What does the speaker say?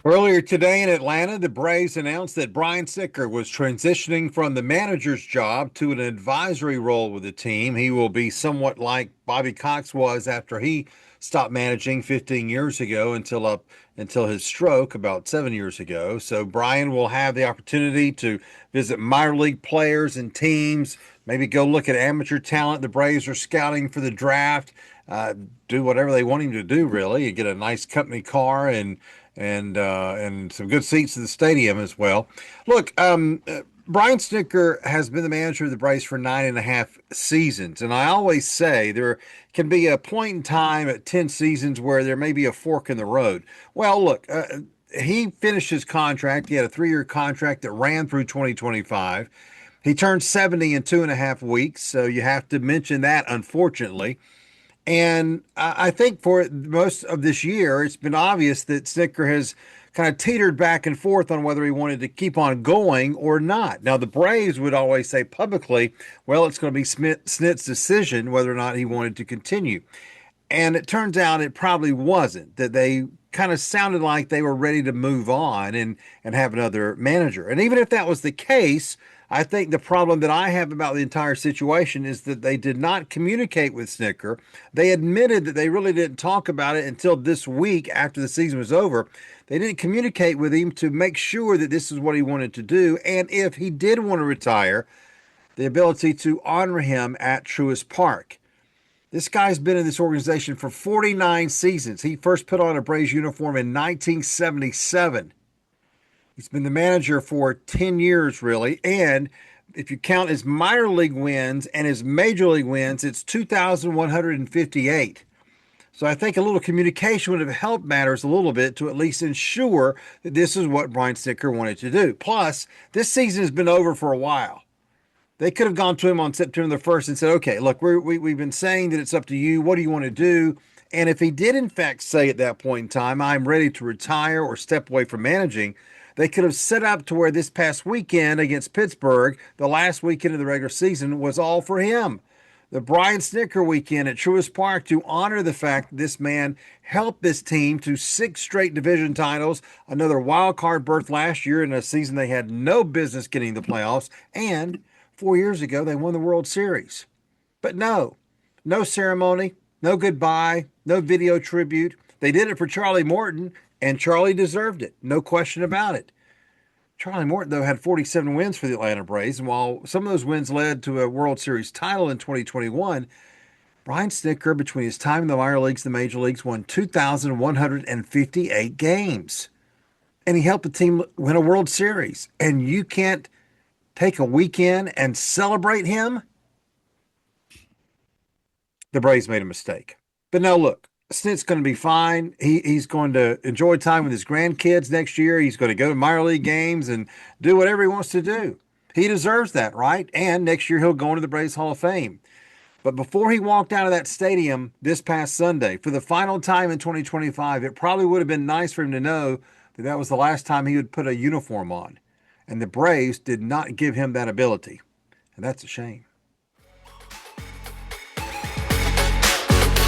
Earlier today in Atlanta, the Braves announced that Brian Snitker was transitioning from the manager's job to an advisory role with the team. He will be somewhat like Bobby Cox was after he stopped managing 15 years ago until his stroke about 7 years ago. So Brian will have the opportunity to visit minor league players and teams, maybe go look at amateur talent the Braves are scouting for the draft, uh, do whatever they want him to do, really. You get a nice company car and some good seats in the stadium as well. Look, Brian Snitker has been the manager of the Braves for 9.5 seasons, and I always say there can be a point in time at 10 seasons where there may be a fork in the road. Well, look, he finished his contract. He had a 3-year contract that ran through 2025. He turned 70 in 2.5 weeks, so you have to mention that, unfortunately. And I think for most of this year, it's been obvious that Snitker has kind of teetered back and forth on whether he wanted to keep on going or not. Now, the Braves would always say publicly, well, it's going to be Snit's decision whether or not he wanted to continue. And it turns out it probably wasn't, that they kind of sounded like they were ready to move on and have another manager. And even if that was the case, I think the problem that I have about the entire situation is that they did not communicate with Snitker. They admitted that they really didn't talk about it until this week after the season was over. They didn't communicate with him to make sure that this is what he wanted to do. And if he did want to retire, the ability to honor him at Truist Park. This guy's been in this organization for 49 seasons. He first put on a Braves uniform in 1977. He's been the manager for 10 years, really. And if you count his minor league wins and his major league wins, it's 2,158. So I think a little communication would have helped matters a little bit to at least ensure that this is what Brian Snitker wanted to do. Plus, this season has been over for a while. They could have gone to him on September the 1st and said, okay, look, we've been saying that it's up to you. What do you want to do? And if he did, in fact, say at that point in time, I'm ready to retire or step away from managing, they could have set up to where this past weekend against Pittsburgh, the last weekend of the regular season, was all for him. The Brian Snitker weekend at Truist Park to honor the fact that this man helped this team to 6 straight division titles, another wild card berth last year in a season they had no business getting the playoffs, and 4 years ago they won the World Series. But no ceremony, no goodbye, no video tribute. They did it for Charlie Morton, and Charlie deserved it. No question about it. Charlie Morton, though, had 47 wins for the Atlanta Braves, and while some of those wins led to a World Series title in 2021, Brian Snitker, between his time in the minor leagues and the major leagues, won 2,158 games. And he helped the team win a World Series. And you can't take a weekend and celebrate him? The Braves made a mistake. But now look, Snit's going to be fine. He's going to enjoy time with his grandkids next year. He's going to go to minor league games and do whatever he wants to do. He deserves that, right? And next year he'll go into the Braves Hall of Fame. But before he walked out of that stadium this past Sunday, for the final time in 2025, it probably would have been nice for him to know that that was the last time he would put a uniform on. And the Braves did not give him that ability. And that's a shame.